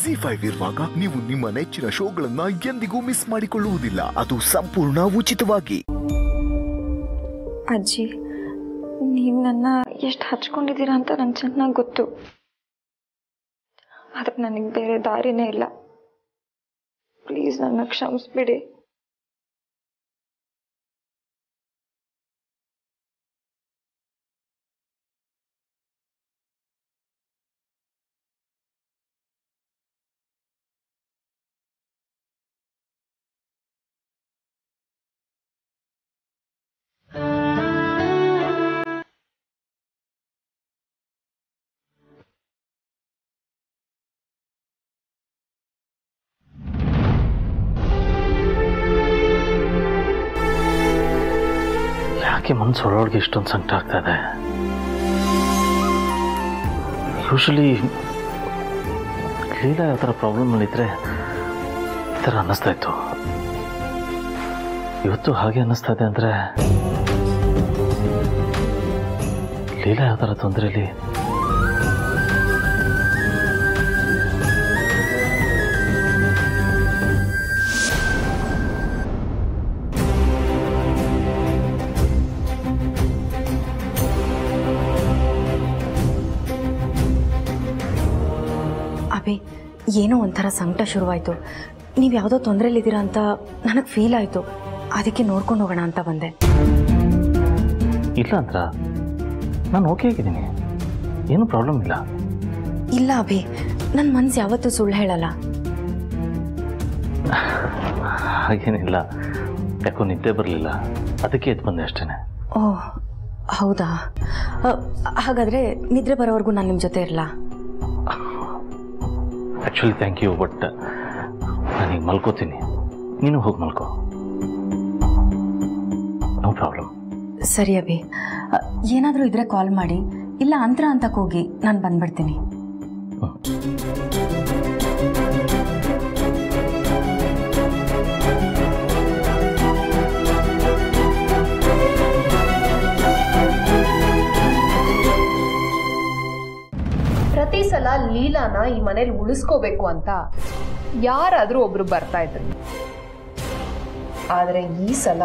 ಜಿ5 ಇರುವಾಗ ನೀವು ನಿಮ್ಮ ನೆಚ್ಚಿನ ಶೋಗಳನ್ನ ಎಂದಿಗೂ ಮಿಸ್ ಮಾಡಿಕೊಳ್ಳುವುದಿಲ್ಲ. ಅದು ಸಂಪೂರ್ಣ ಉಚಿತವಾಗಿ. ಅಜ್ಜಿ, ನೀವು ನನ್ನ ಎಷ್ಟು ಹಚ್ಕೊಂಡಿದ್ದೀರಾ ಅಂತ ನಂಗೆ ಚೆನ್ನಾಗಿ ಗೊತ್ತು. ಅದಕ್ಕೆ ನನಗೆ ಬೇರೆ ದಾರಿನೇ ಇಲ್ಲ. ಪ್ಲೀಸ್ ನನ್ನ ಕ್ಷಮಿಸ್ಬಿಡಿ. ಯಾಕೆ ಮನಸ್ಸು ಒಳಗೆ ಇಷ್ಟೊಂದು ಸಂಕಟ ಆಗ್ತಾ ಇದೆ? ಯೂಶಲಿ ಲೀಲಾ ಯಾವ ಥರ ಪ್ರಾಬ್ಲಮ್ನಲ್ಲಿದ್ದರೆ ಈ ಥರ ಅನ್ನಿಸ್ತಾ ಇತ್ತು. ಇವತ್ತು ಹಾಗೆ ಅನ್ನಿಸ್ತಾ ಇದೆ ಅಂದರೆ ಲೀಲಾ ಯಾವ ಥರ ತೊಂದರೆಯಲ್ಲಿ ಅಭಿ, ಏನೋ ಒಂಥರ ಸಂಕಟ ಶುರುವಾಯಿತು. ನೀವು ಯಾವುದೋ ತೊಂದರೆಯಲ್ಲಿದ್ದೀರಾ ಅಂತ ನನಗೆ ಫೀಲ್ ಆಯಿತು. ಅದಕ್ಕೆ ನೋಡ್ಕೊಂಡು ಹೋಗೋಣ ಅಂತ ಬಂದೆ. ಇಲ್ಲ ಅಂದ್ರ ನಾನು ಓಕೆ ಆಗಿದ್ದೀನಿ, ಏನೂ ಪ್ರಾಬ್ಲಮ್ ಇಲ್ಲ. ಇಲ್ಲ ಅಭಿ, ನನ್ನ ಮನಸ್ಸು ಯಾವತ್ತೂ ಸುಳ್ಳು ಹೇಳಲ್ಲ. ಹಾಗೇನಿಲ್ಲ, ಯಾಕೋ ನಿದ್ದೆ ಬರಲಿಲ್ಲ, ಅದಕ್ಕೆ ಎದ್ದು ಬಂದೆ ಅಷ್ಟೇ. ಓಹ್ ಹೌದಾ? ಹಾಗಾದರೆ ನಿದ್ರೆ ಬರೋವರೆಗೂ ನಾನು ನಿಮ್ಮ ಜೊತೆ ಇರಲ್ಲ. ಆ್ಯಕ್ಚುಲಿ ಥ್ಯಾಂಕ್ ಯು, ಬಟ್ ನಾನೀಗ ಮಲ್ಕೋತೀನಿ, ನೀನು ಹೋಗಿ ಮಲ್ಕೋ. No problem. ಸರಿ ಅಭಿ, ಏನಾದರೂ ಇದ್ರೆ ಕಾಲ್ ಮಾಡಿ, ಇಲ್ಲ ಅಂತರ ಅಂತಕ್ಕೆ ಹೋಗಿ ನಾನು ಬಂದ್ಬಿಡ್ತೀನಿ. ಪ್ರತಿ ಸಲ ಲೀಲಾನ ಈ ಮನೇಲಿ ಉಳಿಸ್ಕೋಬೇಕು ಅಂತ ಯಾರಾದರೂ ಒಬ್ರು ಬರ್ತಾ ಇದ್ರು. ಆದರೆ ಈ ಸಲ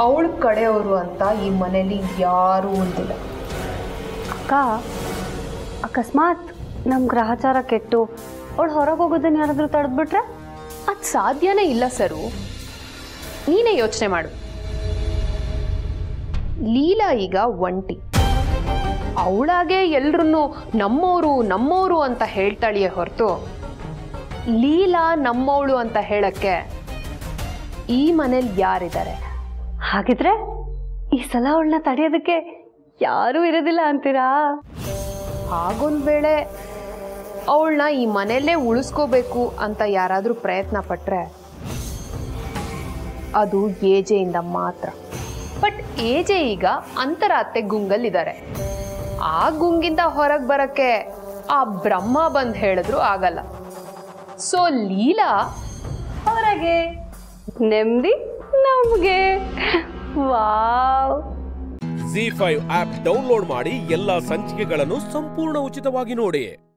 ಅವಳ ಕಡೆಯವರು ಅಂತ ಈ ಮನೇಲಿ ಯಾರೂ ಒಂದಿಲ್ಲ. ಅಕ್ಕ, ಅಕಸ್ಮಾತ್ ನಮ್ಮ ಗ್ರಹಚಾರ ಕೆಟ್ಟು ಅವಳು ಹೊರಗೆ ಹೋಗೋದನ್ನ ಯಾರಾದರೂ ತಡೆದ್ಬಿಟ್ರೆ? ಅದು ಸಾಧ್ಯನೇ ಇಲ್ಲ ಸರು. ನೀನೇ ಯೋಚನೆ ಮಾಡು. ಲೀಲಾ ಈಗ ಒಂಟಿ. ಅವಳಾಗೆ ಎಲ್ರೂ ನಮ್ಮೋರು ಅಂತ ಹೇಳ್ತಾಳಿಯೇ ಹೊರತು ಲೀಲಾ ನಮ್ಮವಳು ಅಂತ ಹೇಳಕ್ಕೆ ಈ ಮನೇಲಿ ಯಾರಿದ್ದಾರೆ? ಹಾಗಿದ್ರೆ ಈ ಸಲ ಅವಳನ್ನ ತಡೆಯೋದಕ್ಕೆ ಯಾರೂ ಇರೋದಿಲ್ಲ ಅಂತೀರಾ? ಹಾಗೊಂದು ವೇಳೆ ಅವಳನ್ನ ಈ ಮನೆಯಲ್ಲೇ ಉಳಿಸ್ಕೋಬೇಕು ಅಂತ ಯಾರಾದರೂ ಪ್ರಯತ್ನ ಪಟ್ರೆ ಅದು ಏಜೆಯಿಂದ ಮಾತ್ರ. ಬಟ್ ಏಜೆ ಈಗ ಅಂತರಾತ್ತೆ ಗುಂಗಲ್ಲಿದ್ದಾರೆ. ಆ ಗುಂಗಿಂದ ಹೊರಗೆ ಬರಕ್ಕೆ ಆ ಬ್ರಹ್ಮ ಬಂದು ಹೇಳಿದ್ರು ಆಗಲ್ಲ. ಸೊ ಲೀಲಾ ಹೊರಗೆ, ನೆಮ್ಮದಿ ನಮ್ಗೆ. ವಾವ್! ಜಿ5 ಆಪ್ ಡೌನ್ಲೋಡ್ ಮಾಡಿ ಎಲ್ಲಾ ಸಂಚಿಕೆಗಳನ್ನು ಸಂಪೂರ್ಣ ಉಚಿತವಾಗಿ ನೋಡಿ.